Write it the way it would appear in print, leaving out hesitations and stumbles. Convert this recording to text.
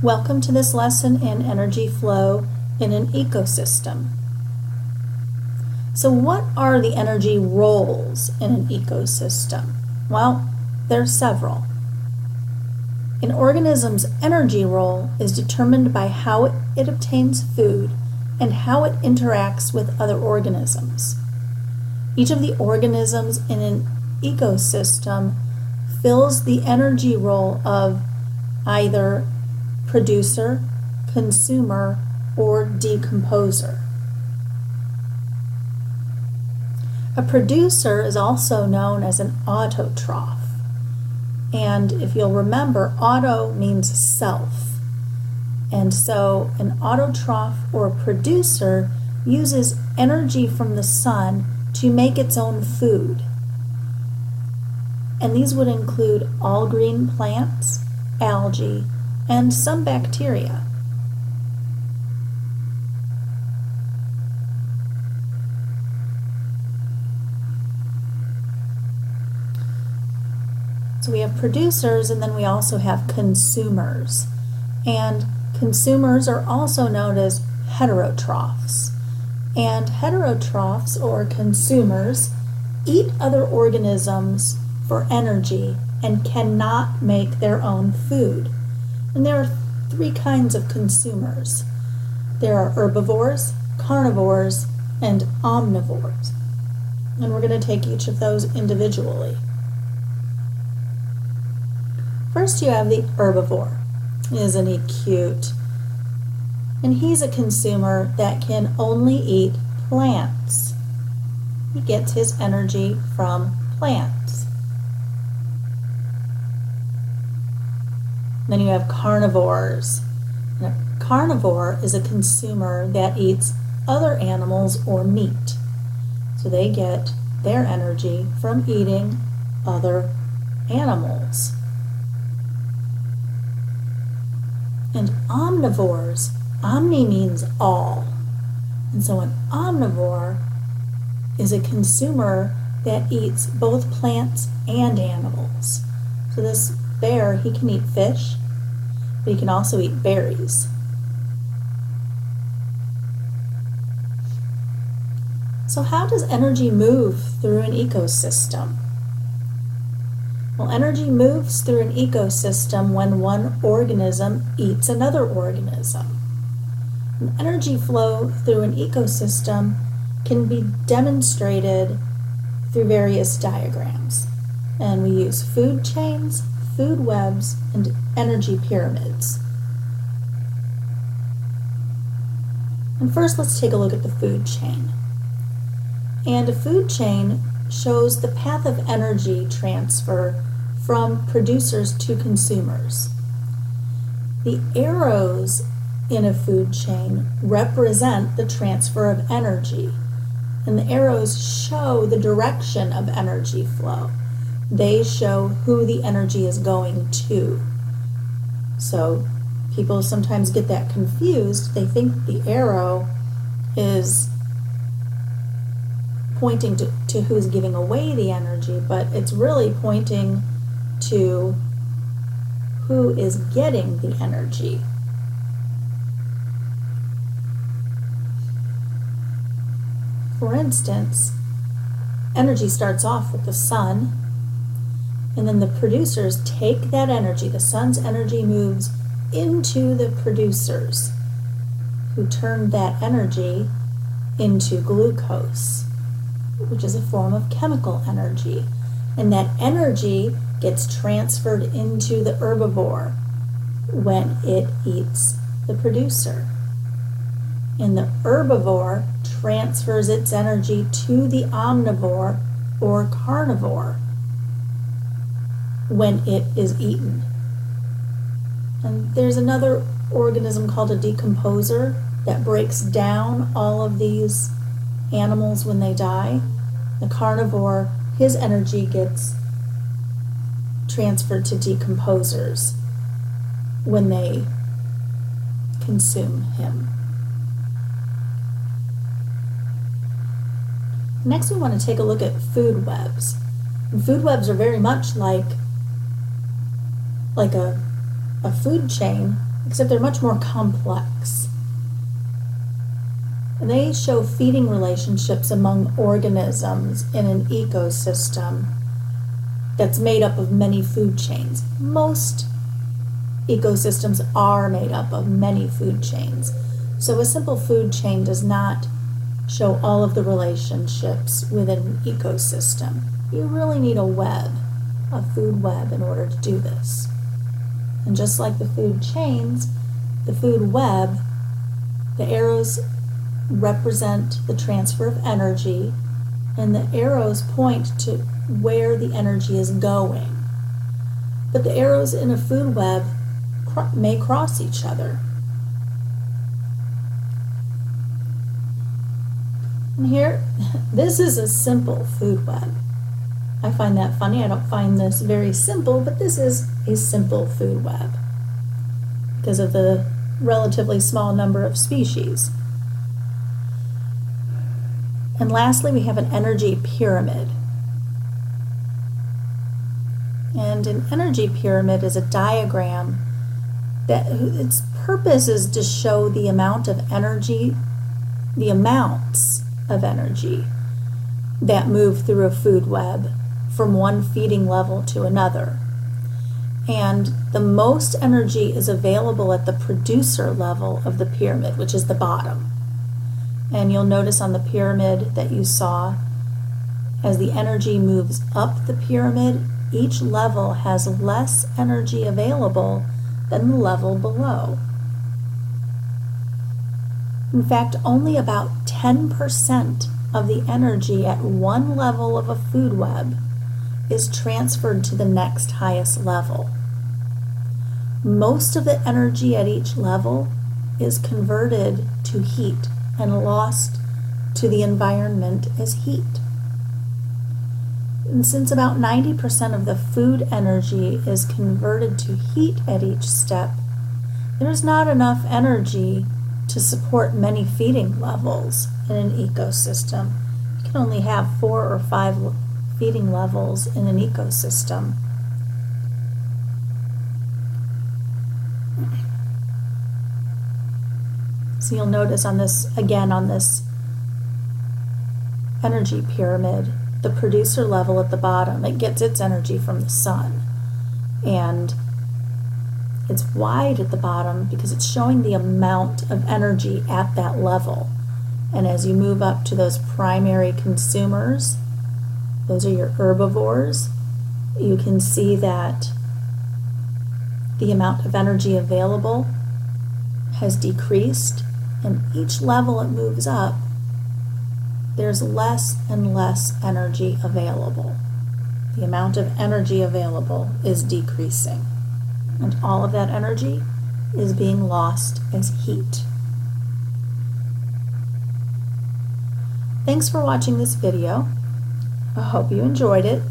Welcome to this lesson in energy flow in an ecosystem. So what are the energy roles in an ecosystem? Well, there are several. An organism's energy role is determined by how it obtains food and how it interacts with other organisms. Each of the organisms in an ecosystem fills the energy role of either producer, consumer, or decomposer. A producer is also known as an autotroph. And if you'll remember, auto means self. And so an autotroph or producer uses energy from the sun to make its own food. And these would include all green plants, algae, and some bacteria. So we have producers, and then we also have consumers. And consumers are also known as heterotrophs. And heterotrophs, or consumers, eat other organisms for energy and cannot make their own food. And there are three kinds of consumers. There are herbivores, carnivores, and omnivores. And we're going to take each of those individually. First you have the herbivore. Isn't he cute? And he's a consumer that can only eat plants. He gets his energy from plants. Then you have carnivores. And a carnivore is a consumer that eats other animals or meat. So they get their energy from eating other animals. And omnivores, omni means all. And so an omnivore is a consumer that eats both plants and animals. So this bear, he can eat fish, but he can also eat berries. So how does energy move through an ecosystem? Well, energy moves through an ecosystem when one organism eats another organism. And energy flow through an ecosystem can be demonstrated through various diagrams. And we use food chains, food webs, and energy pyramids. And first, let's take a look at the food chain. And a food chain shows the path of energy transfer from producers to consumers. The arrows in a food chain represent the transfer of energy, and the arrows show the direction of energy flow. They show who the energy is going to. So people sometimes get that confused. They think the arrow is pointing to who's giving away the energy, but it's really pointing to who is getting the energy. For instance, energy starts off with the sun, and then the producers take that energy. The sun's energy moves into the producers, who turn that energy into glucose, which is a form of chemical energy. And that energy gets transferred into the herbivore when it eats the producer. And the herbivore transfers its energy to the omnivore or carnivore when it is eaten. And there's another organism called a decomposer that breaks down all of these animals when they die. The carnivore, his energy gets transferred to decomposers when they consume him. Next, we want to take a look at food webs. And food webs are very much like a food chain, except they're much more complex. And they show feeding relationships among organisms in an ecosystem that's made up of many food chains. Most ecosystems are made up of many food chains. So a simple food chain does not show all of the relationships within an ecosystem. You really need a web, a food web, in order to do this. And just like the food chains, the food web, the arrows represent the transfer of energy, and the arrows point to where the energy is going. But the arrows in a food web may cross each other. And here, this is a simple food web. I find that funny. I don't find this very simple, but this is a simple food web because of the relatively small number of species. And lastly, we have an energy pyramid. And an energy pyramid is a diagram that its purpose is to show the amount of energy, the amounts of energy that move through a food web from one feeding level to another. And the most energy is available at the producer level of the pyramid, which is the bottom. And you'll notice on the pyramid that you saw, as the energy moves up the pyramid, each level has less energy available than the level below. In fact, only about 10% of the energy at one level of a food web is transferred to the next highest level. Most of the energy at each level is converted to heat and lost to the environment as heat. And since about 90% of the food energy is converted to heat at each step, there's not enough energy to support many feeding levels in an ecosystem. You can only have 4 or 5 feeding levels in an ecosystem. So you'll notice on this, again on this energy pyramid, the producer level at the bottom, it gets its energy from the sun. And it's wide at the bottom because it's showing the amount of energy at that level. And as you move up to those primary consumers, those are your herbivores, you can see that the amount of energy available has decreased, and each level it moves up, there's less and less energy available. The amount of energy available is decreasing, and all of that energy is being lost as heat. Thanks for watching this video. I hope you enjoyed it.